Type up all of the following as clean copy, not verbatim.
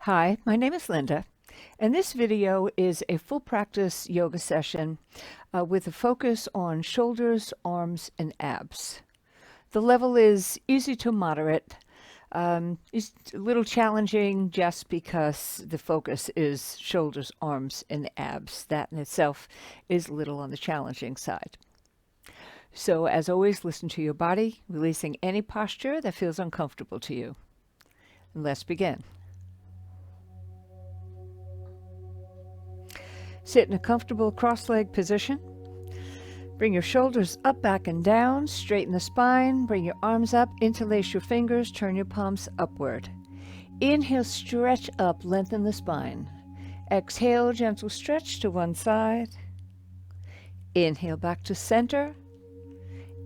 Hi, my name is Linda, and this video is a full practice yoga session with a focus on shoulders, arms, and abs. The level is easy to moderate. It's a little challenging just because the focus is shoulders, arms, and abs. That in itself is a little on the challenging side. So as always, listen to your body, releasing any posture that feels uncomfortable to you. And let's begin. Sit in a comfortable cross-leg position. Bring your shoulders up, back, and down. Straighten the spine. Bring your arms up. Interlace your fingers. Turn your palms upward. Inhale, stretch up. Lengthen the spine. Exhale, gentle stretch to one side. Inhale, back to center.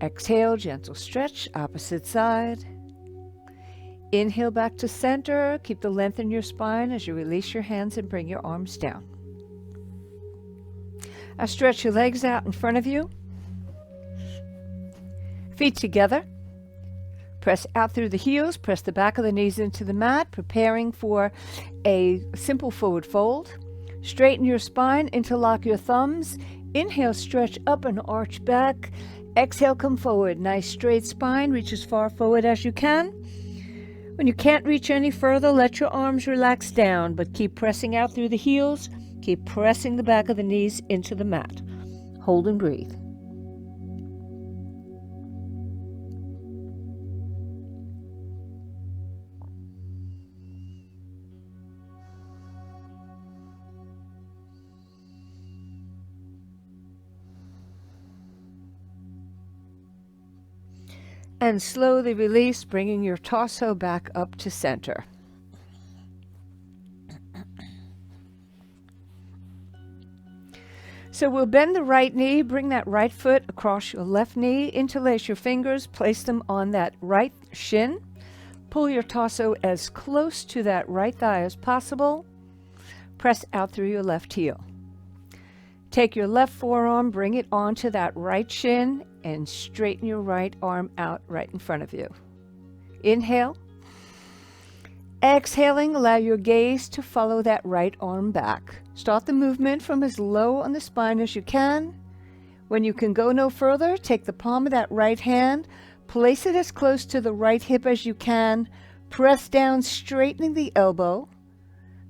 Exhale, gentle stretch, opposite side. Inhale, back to center. Keep the length in your spine as you release your hands and bring your arms down. Now stretch your legs out in front of you. Feet together. Press out through the heels. Press the back of the knees into the mat, preparing for a simple forward fold. Straighten your spine. Interlock your thumbs. Inhale, stretch up and arch back. Exhale, come forward. Nice straight spine. Reach as far forward as you can. When you can't reach any further, let your arms relax down, but keep pressing out through the heels. Keep pressing the back of the knees into the mat. Hold and breathe. And slowly release, bringing your torso back up to center. So we'll bend the right knee, bring that right foot across your left knee, interlace your fingers, place them on that right shin. Pull your torso as close to that right thigh as possible. Press out through your left heel. Take your left forearm, bring it onto that right shin, and straighten your right arm out right in front of you. Inhale. Exhaling, allow your gaze to follow that right arm back. Start the movement from as low on the spine as you can. When you can go no further, take the palm of that right hand, place it as close to the right hip as you can. Press down, straightening the elbow.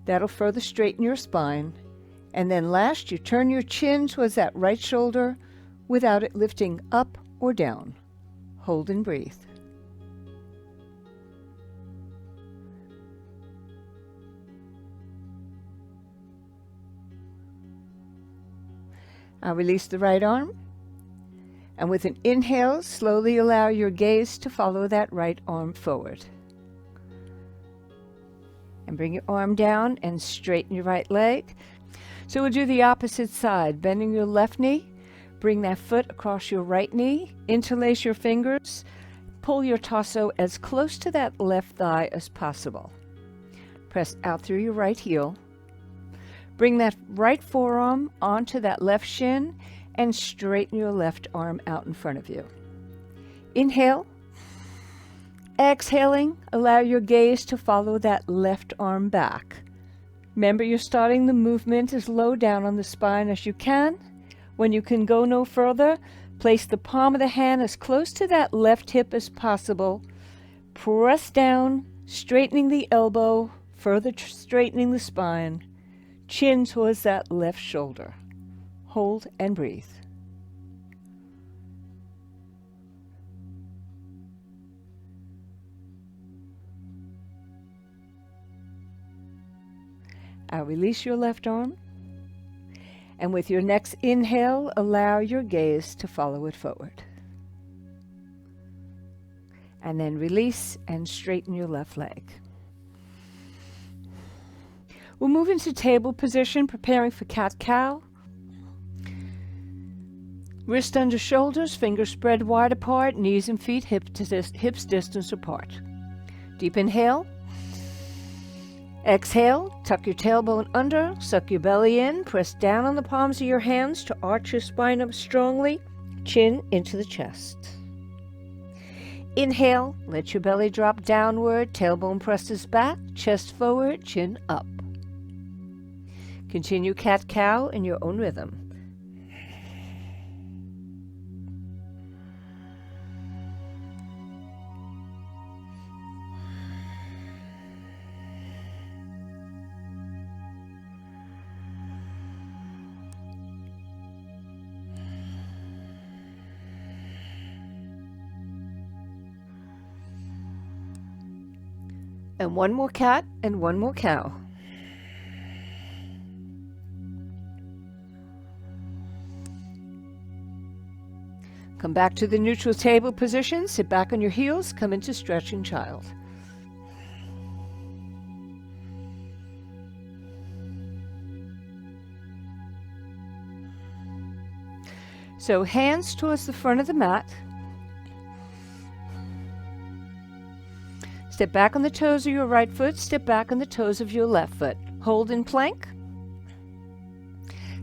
That'll further straighten your spine. And then last, you turn your chin towards that right shoulder without it lifting up or down. Hold and breathe. Now release the right arm. And with an inhale, slowly allow your gaze to follow that right arm forward. And bring your arm down and straighten your right leg. So we'll do the opposite side, bending your left knee. Bring that foot across your right knee. Interlace your fingers. Pull your torso as close to that left thigh as possible. Press out through your right heel. Bring that right forearm onto that left shin and straighten your left arm out in front of you. Inhale. Exhaling, allow your gaze to follow that left arm back. Remember, you're starting the movement as low down on the spine as you can. When you can go no further, place the palm of the hand as close to that left hip as possible. Press down, straightening the elbow, further straightening the spine. Chin towards that left shoulder. Hold and breathe. Now release your left arm. And with your next inhale, allow your gaze to follow it forward. And then release and straighten your left leg. We'll move into table position, preparing for cat-cow. Wrist under shoulders, fingers spread wide apart, knees and feet hips distance apart. Deep inhale. Exhale, tuck your tailbone under, suck your belly in, press down on the palms of your hands to arch your spine up strongly, chin into the chest. Inhale, let your belly drop downward, tailbone presses back, chest forward, chin up. Continue cat-cow in your own rhythm. And one more cat and one more cow. Come back to the neutral table position, sit back on your heels, come into stretching child. So hands towards the front of the mat. Step back on the toes of your right foot, step back on the toes of your left foot. Hold in plank.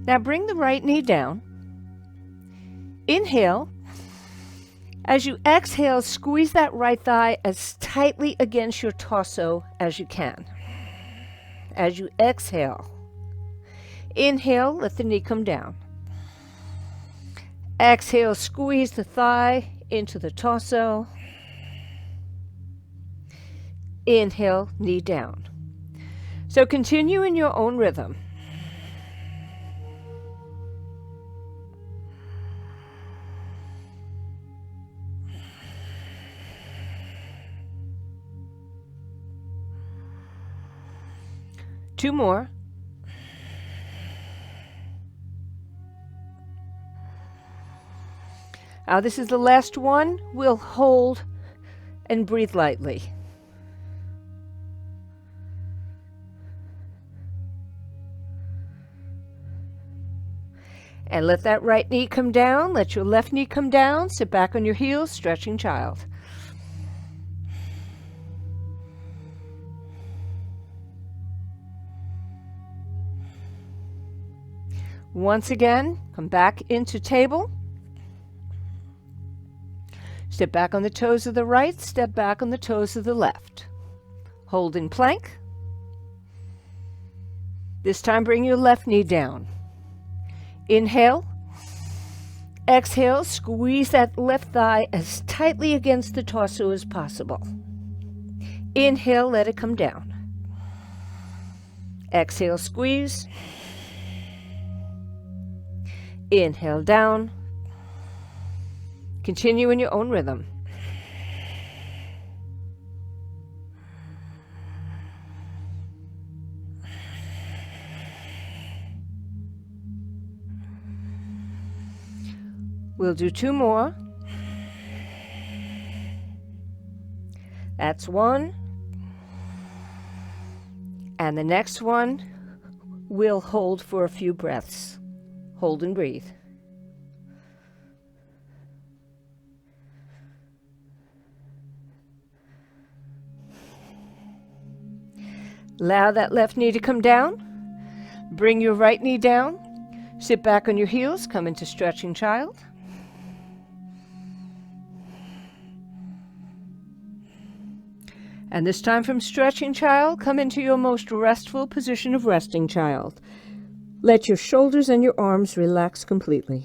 Now bring the right knee down. Inhale. As you exhale, squeeze that right thigh as tightly against your torso as you can. As you exhale. Inhale, let the knee come down. Exhale, squeeze the thigh into the torso. Inhale, knee down. So continue in your own rhythm. Two more. Now this is the last one. We'll hold and breathe lightly. And let that right knee come down, let your left knee come down, sit back on your heels, stretching child. Once again, come back into table. Step back on the toes of the right, step back on the toes of the left. Hold in plank. This time bring your left knee down. Inhale. Exhale, squeeze that left thigh as tightly against the torso as possible. Inhale, let it come down. Exhale, squeeze. Inhale, down. Continue in your own rhythm. We'll do two more. That's one. And the next one we'll hold for a few breaths. Hold and breathe. Allow that left knee to come down. Bring your right knee down. Sit back on your heels. Come into stretching child. And this time from stretching child, come into your most restful position of resting child. Let your shoulders and your arms relax completely.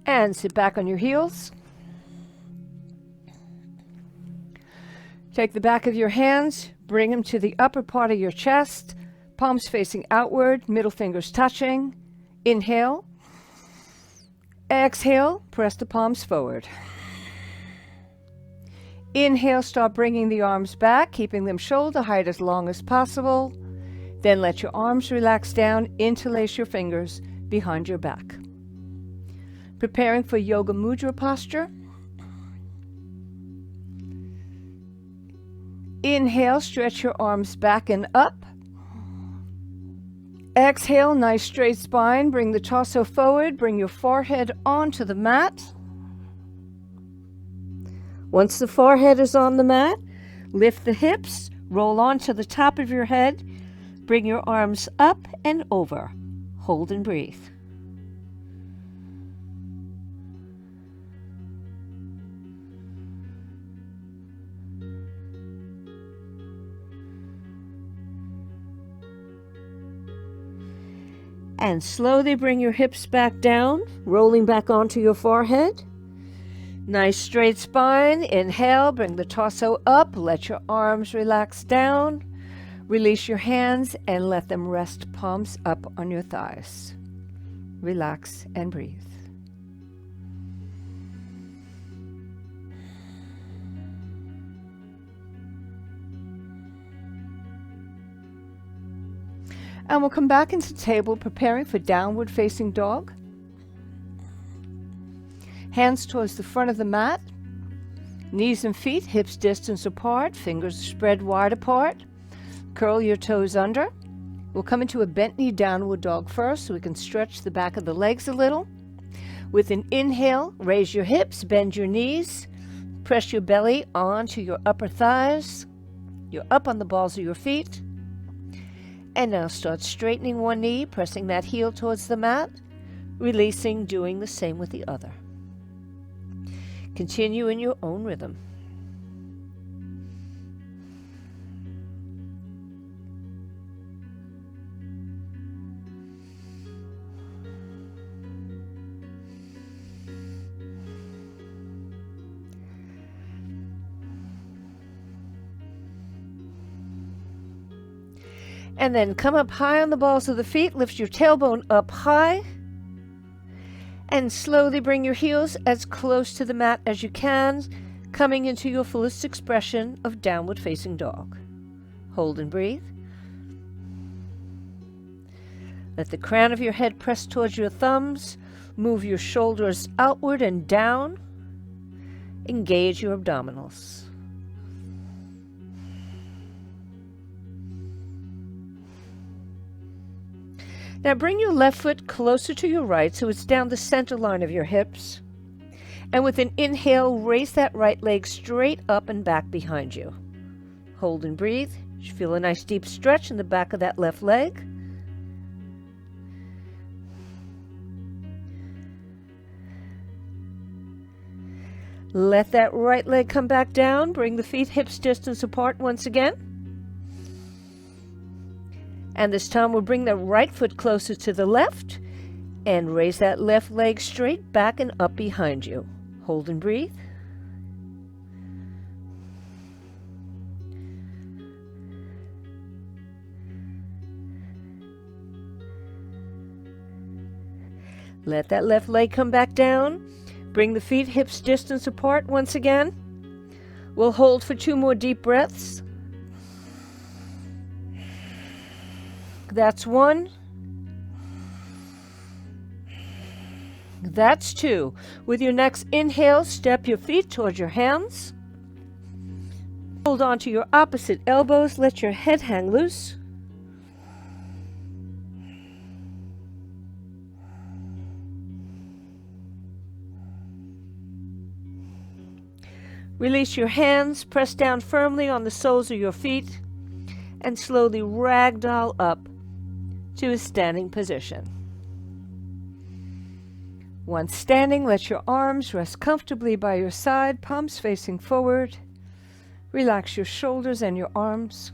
And sit back on your heels. Take the back of your hands, bring them to the upper part of your chest, palms facing outward, middle fingers touching. Inhale. Exhale, press the palms forward. Inhale, start bringing the arms back, keeping them shoulder height as long as possible. Then let your arms relax down, interlace your fingers behind your back. Preparing for Yogamudra posture. Inhale, stretch your arms back and up. Exhale, nice straight spine. Bring the torso forward. Bring your forehead onto the mat. Once the forehead is on the mat, lift the hips, roll onto the top of your head, bring your arms up and over. Hold and breathe. And slowly bring your hips back down, rolling back onto your forehead. Nice straight spine. Inhale, bring the torso up, let your arms relax down. Release your hands and let them rest palms up on your thighs. Relax and breathe. And we'll come back into table, preparing for downward facing dog. Hands towards the front of the mat. Knees and feet hips distance apart, fingers spread wide apart. Curl your toes under. We'll come into a bent knee downward dog first so we can stretch the back of the legs a little. With an inhale, raise your hips, bend your knees, press your belly onto your upper thighs. You're up on the balls of your feet. And now start straightening one knee, pressing that heel towards the mat, releasing, doing the same with the other. Continue in your own rhythm. And then come up high on the balls of the feet, lift your tailbone up high, and slowly bring your heels as close to the mat as you can, coming into your fullest expression of downward facing dog. Hold and breathe. Let the crown of your head press towards your thumbs, move your shoulders outward and down, engage your abdominals. Now bring your left foot closer to your right so it's down the center line of your hips. And with an inhale, raise that right leg straight up and back behind you. Hold and breathe. You feel a nice deep stretch in the back of that left leg. Let that right leg come back down. Bring the feet hips distance apart once again. And this time we'll bring the right foot closer to the left and raise that left leg straight back and up behind you. Hold and breathe. Let that left leg come back down. Bring the feet hips distance apart once again. We'll hold for 2 more deep breaths. That's 1. That's 2. With your next inhale, step your feet towards your hands. Hold on to your opposite elbows. Let your head hang loose. Release your hands. Press down firmly on the soles of your feet and slowly ragdoll up to a standing position. Once standing, let your arms rest comfortably by your side, palms facing forward. Relax your shoulders and your arms.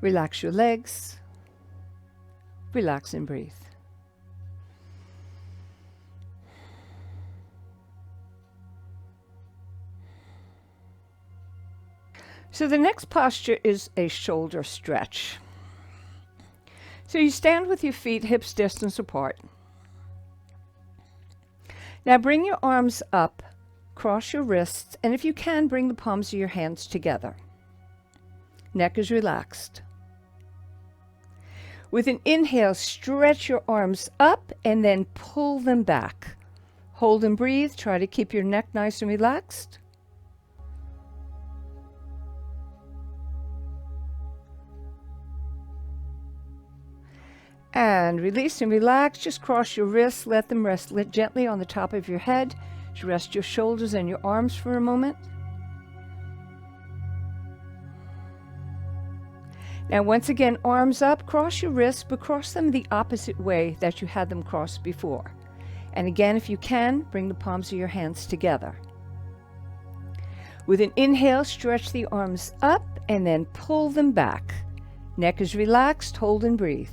Relax your legs. Relax and breathe. So the next posture is a shoulder stretch. So you stand with your feet hips distance apart. Now bring your arms up, cross your wrists, and if you can, bring the palms of your hands together. Neck is relaxed. With an inhale, stretch your arms up and then pull them back. Hold and breathe. Try to keep your neck nice and relaxed. And release and relax. Just cross your wrists. Let them rest gently on the top of your head. Just rest your shoulders and your arms for a moment. Now once again, arms up, cross your wrists, but cross them the opposite way that you had them crossed before. And again, if you can, bring the palms of your hands together. With an inhale, stretch the arms up and then pull them back. Neck is relaxed, hold and breathe.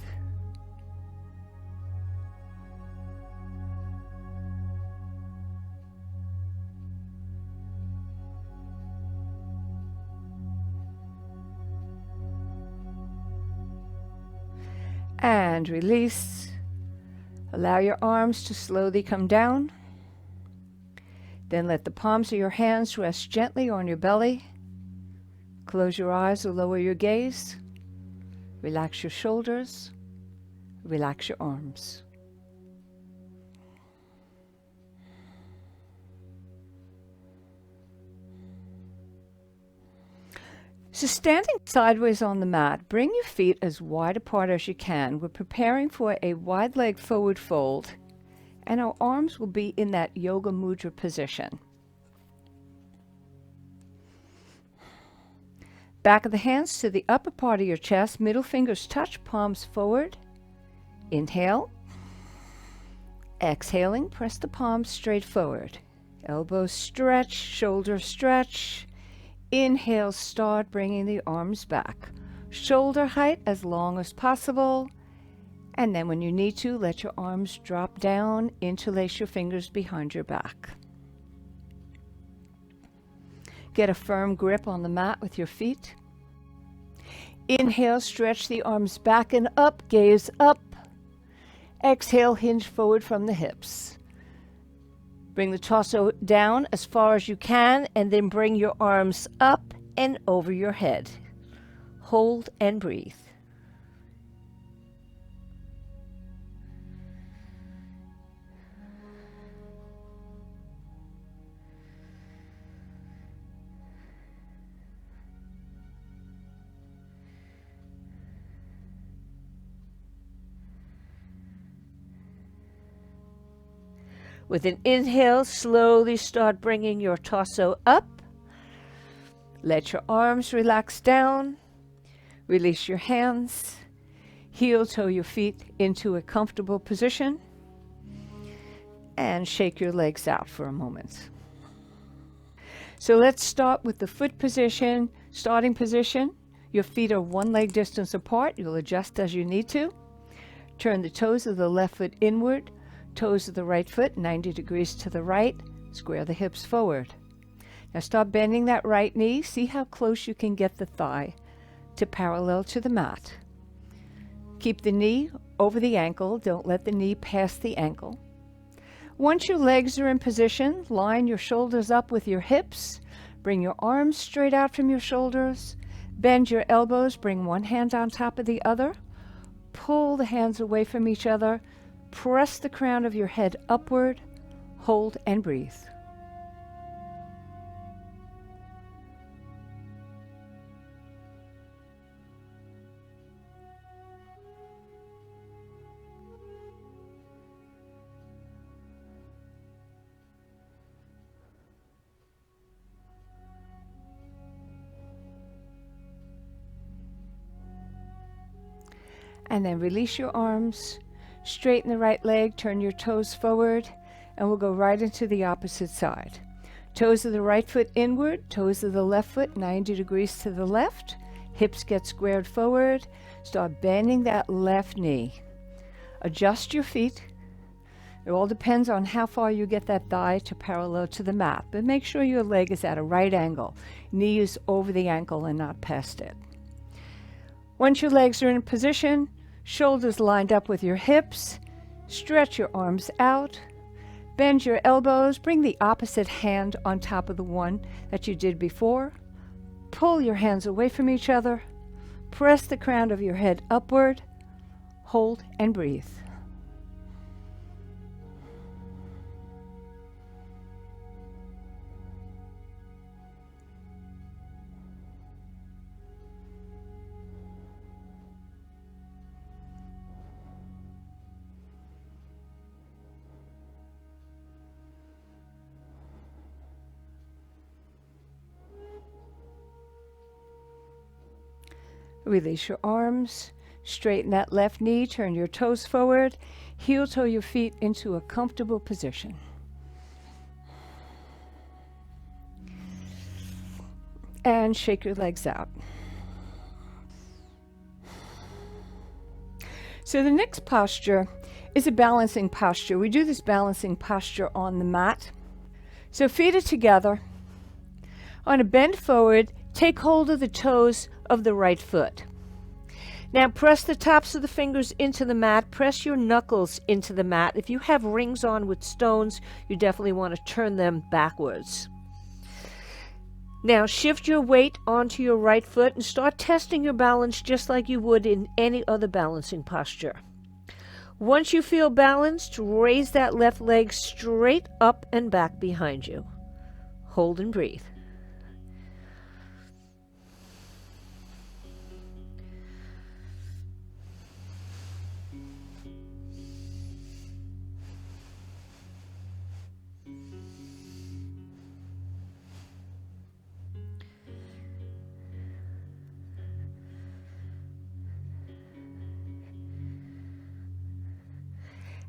And release. Allow your arms to slowly come down. Then let the palms of your hands rest gently on your belly. Close your eyes or lower your gaze. Relax your shoulders. Relax your arms. So standing sideways on the mat, bring your feet as wide apart as you can. We're preparing for a wide leg forward fold, and our arms will be in that Yogamudra position. Back of the hands to the upper part of your chest, middle fingers touch, palms forward. Inhale. Exhaling, press the palms straight forward. Elbows stretch, shoulders stretch. Inhale, start bringing the arms back. Shoulder height as long as possible. And then when you need to, let your arms drop down, interlace your fingers behind your back. Get a firm grip on the mat with your feet. Inhale, stretch the arms back and up, gaze up. Exhale, hinge forward from the hips. Bring the torso down as far as you can, and then bring your arms up and over your head. Hold and breathe. With an inhale, slowly start bringing your torso up. Let your arms relax down. Release your hands. Heel toe your feet into a comfortable position. And shake your legs out for a moment. So let's start with the foot position, starting position. Your feet are one leg distance apart. You'll adjust as you need to. Turn the toes of the left foot inward. Toes of the right foot 90 degrees to the right. Square the hips forward. Now start bending that right knee. See how close you can get the thigh to parallel to the mat. Keep the knee over the ankle. Don't let the knee pass the ankle. Once your legs are in position, line your shoulders up with your hips. Bring your arms straight out from your shoulders. Bend your elbows. Bring one hand on top of the other. Pull the hands away from each other. Press the crown of your head upward. Hold and breathe. And then release your arms. Straighten the right leg, turn your toes forward, and we'll go right into the opposite side. Toes of the right foot inward, toes of the left foot 90 degrees to the left. Hips get squared forward. Start bending that left knee. Adjust your feet. It all depends on how far you get that thigh to parallel to the mat, but make sure your leg is at a right angle. Knee is over the ankle and not past it. Once your legs are in position, shoulders lined up with your hips, stretch your arms out, bend your elbows, bring the opposite hand on top of the one that you did before, pull your hands away from each other, press the crown of your head upward, hold and breathe. Release your arms. Straighten that left knee. Turn your toes forward. Heel toe your feet into a comfortable position. And shake your legs out. So the next posture is a balancing posture. We do this balancing posture on the mat. So feet are together. On a bend forward, take hold of the toes of the right foot. Now press the tops of the fingers into the mat. Press your knuckles into the mat. If you have rings on with stones, you definitely want to turn them backwards. Now shift your weight onto your right foot and start testing your balance just like you would in any other balancing posture. Once you feel balanced, raise that left leg straight up and back behind you. Hold and breathe.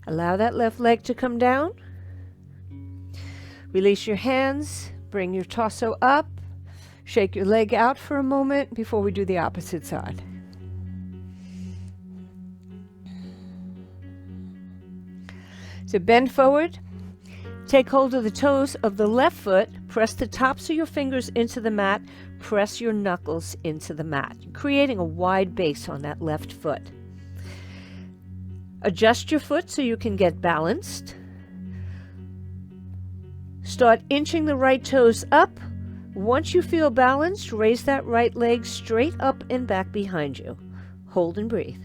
Allow that left leg to come down. Release your hands, bring your torso up, shake your leg out for a moment before we do the opposite side. So bend forward, take hold of the toes of the left foot, press the tops of your fingers into the mat, press your knuckles into the mat, creating a wide base on that left foot. Adjust your foot so you can get balanced. Start inching the right toes up. Once you feel balanced, raise that right leg straight up and back behind you. Hold and breathe.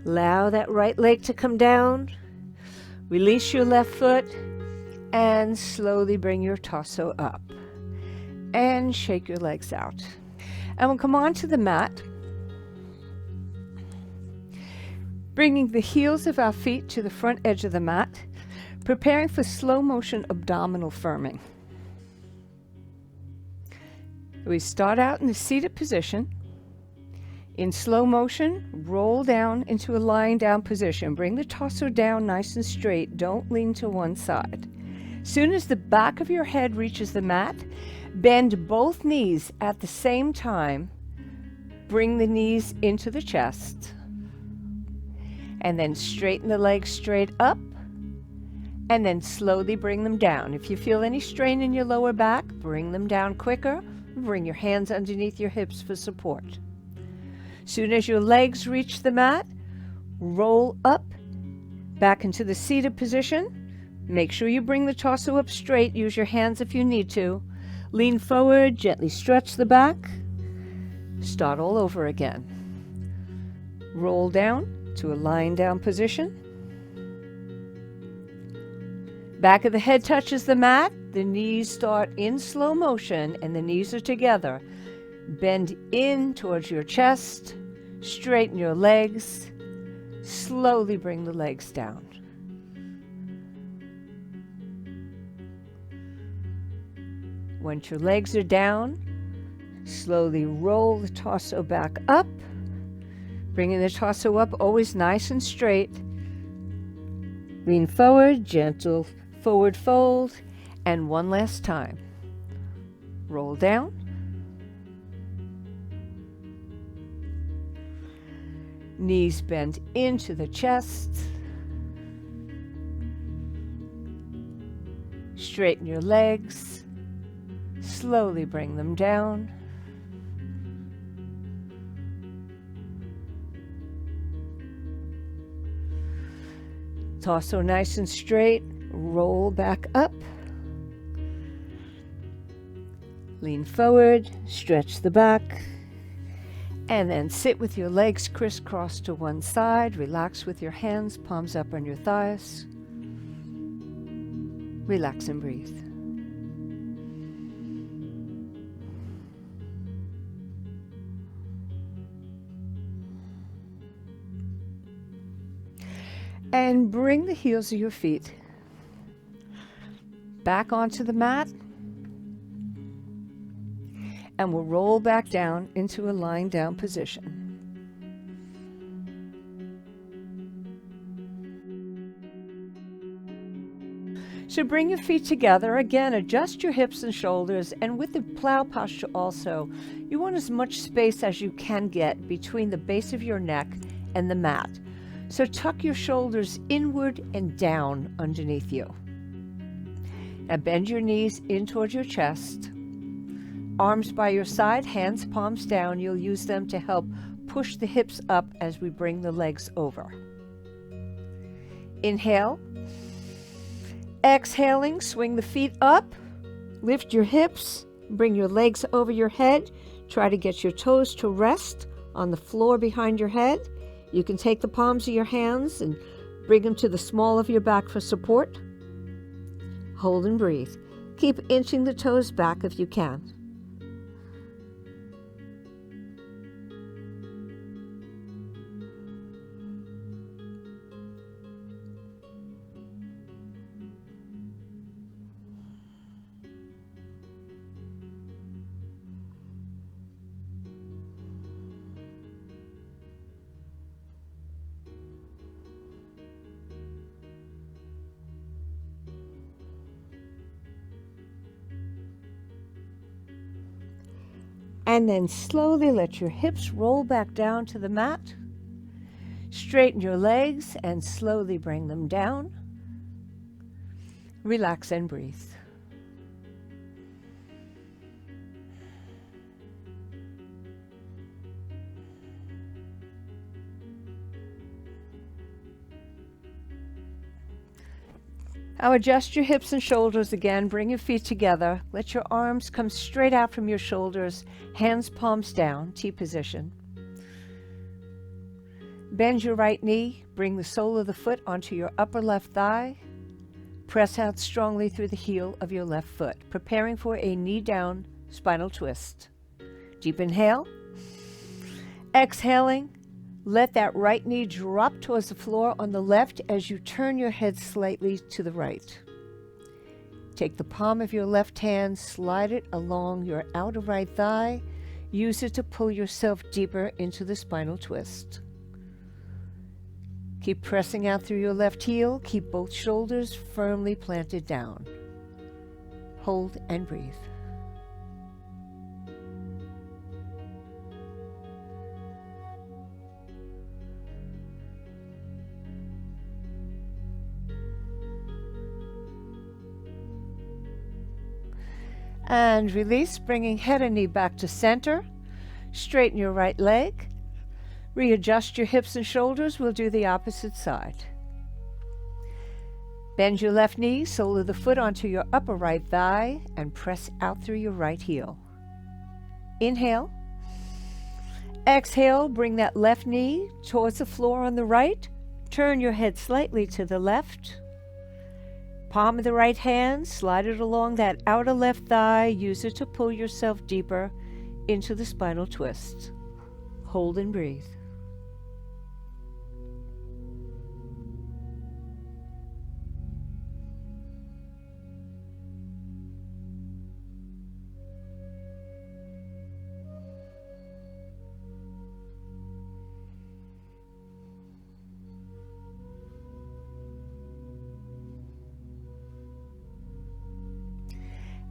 Allow that right leg to come down. Release your left foot and slowly bring your torso up. And shake your legs out. And we'll come onto the mat, bringing the heels of our feet to the front edge of the mat, preparing for slow motion abdominal firming. We start out in the seated position. In slow motion, roll down into a lying down position. Bring the torso down nice and straight. Don't lean to one side. Soon as the back of your head reaches the mat, bend both knees at the same time. Bring the knees into the chest. And then straighten the legs straight up. And then slowly bring them down. If you feel any strain in your lower back, bring them down quicker. Bring your hands underneath your hips for support. Soon as your legs reach the mat, roll up, back into the seated position. Make sure you bring the torso up straight. Use your hands if you need to. Lean forward, gently stretch the back. Start all over again. Roll down to a lying down position. Back of the head touches the mat. The knees start in slow motion and the knees are together. Bend in towards your chest, straighten your legs, slowly bring the legs down. Once your legs are down, slowly roll the torso back up, bringing the torso up always nice and straight. Lean forward, gentle forward fold, and one last time. Roll down. Knees bend into the chest. Straighten your legs. Slowly bring them down. Torso nice and straight. Roll back up. Lean forward. Stretch the back. And then sit with your legs crisscrossed to one side. Relax with your hands, palms up on your thighs. Relax and breathe. And bring the heels of your feet back onto the mat. And we'll roll back down into a lying down position. So bring your feet together. Again, adjust your hips and shoulders. And with the plow posture also, you want as much space as you can get between the base of your neck and the mat. So tuck your shoulders inward and down underneath you. Now bend your knees in towards your chest. Arms by your side, hands palms down. You'll use them to help push the hips up as we bring the legs over. Inhale. Exhaling, swing the feet up. Lift your hips. Bring your legs over your head. Try to get your toes to rest on the floor behind your head. You can take the palms of your hands and bring them to the small of your back for support. Hold and breathe. Keep inching the toes back if you can. And then slowly let your hips roll back down to the mat. Straighten your legs and slowly bring them down. Relax and breathe. Now adjust your hips and shoulders again. Bring your feet together. Let your arms come straight out from your shoulders. Hands palms down, T position. Bend your right knee. Bring the sole of the foot onto your upper left thigh. Press out strongly through the heel of your left foot, preparing for a knee down spinal twist. Deep inhale. Exhaling. Let that right knee drop towards the floor on the left as you turn your head slightly to the right. Take the palm of your left hand, slide it along your outer right thigh. Use it to pull yourself deeper into the spinal twist. Keep pressing out through your left heel. Keep both shoulders firmly planted down. Hold and breathe. And release, bringing head and knee back to center. Straighten your right leg. Readjust your hips and shoulders. We'll do the opposite side. Bend your left knee, sole of the foot onto your upper right thigh, and press out through your right heel. Inhale. Exhale, bring that left knee towards the floor on the right. Turn your head slightly to the left. Palm of the right hand, slide it along that outer left thigh. Use it to pull yourself deeper into the spinal twist. Hold and breathe.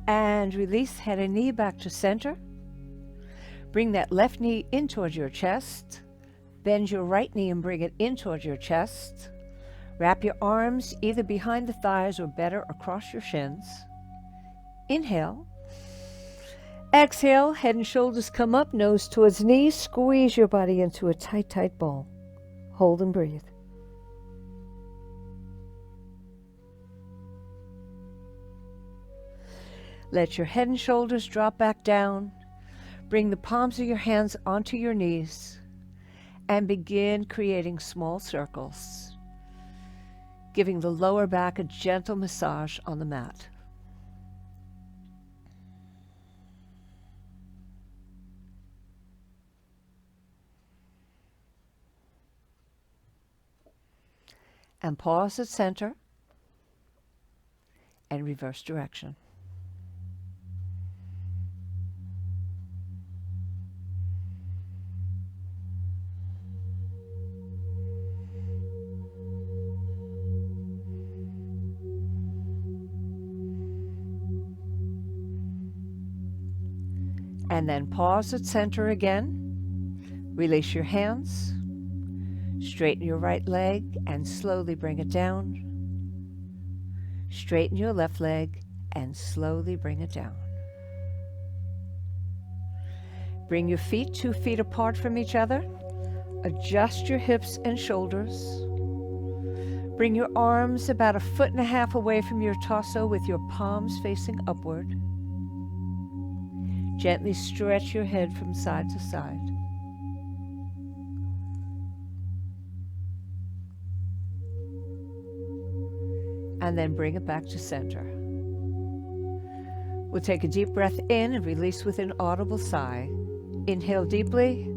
And release, head and knee back to center. Bring that left knee in towards your chest. Bend your right knee and bring it in towards your chest. Wrap your arms either behind the thighs or better across your shins. Inhale. Exhale, head and shoulders come up, nose towards knees. Squeeze your body into a tight, tight ball. Hold and breathe. Let your head and shoulders drop back down. Bring the palms of your hands onto your knees and begin creating small circles. giving the lower back a gentle massage on the mat. And pause at center and reverse direction. And then pause at center again. Release your hands. Straighten your right leg and slowly bring it down. Straighten your left leg and slowly bring it down. Bring your feet 2 feet apart from each other. Adjust your hips and shoulders. Bring your arms about 1.5 feet away from your torso with your palms facing upward. Gently stretch your head from side to side. And then bring it back to center. We'll take a deep breath in and release with an audible sigh. Inhale deeply.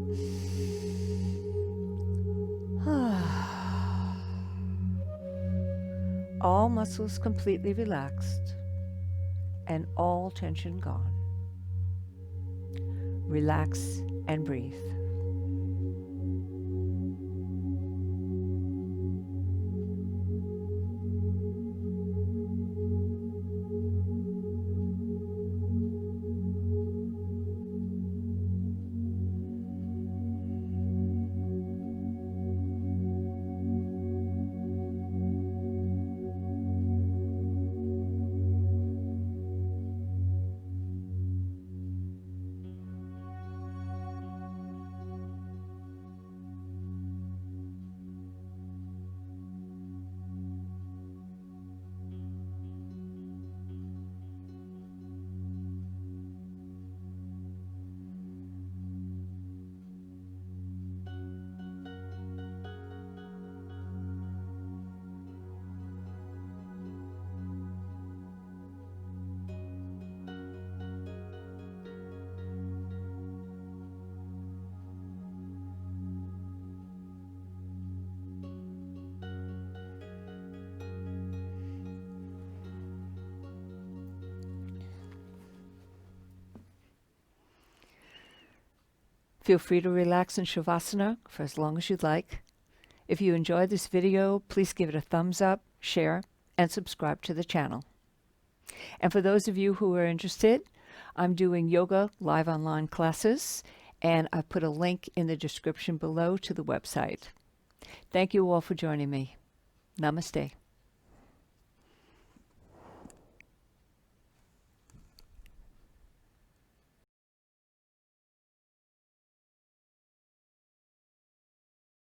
All muscles completely relaxed and all tension gone. Relax and breathe. Feel free to relax in Shavasana for as long as you'd like. If you enjoyed this video, please give it a thumbs up, share, and subscribe to the channel. And for those of you who are interested, I'm doing yoga live online classes, and I've put a link in the description below to the website. Thank you all for joining me. Namaste.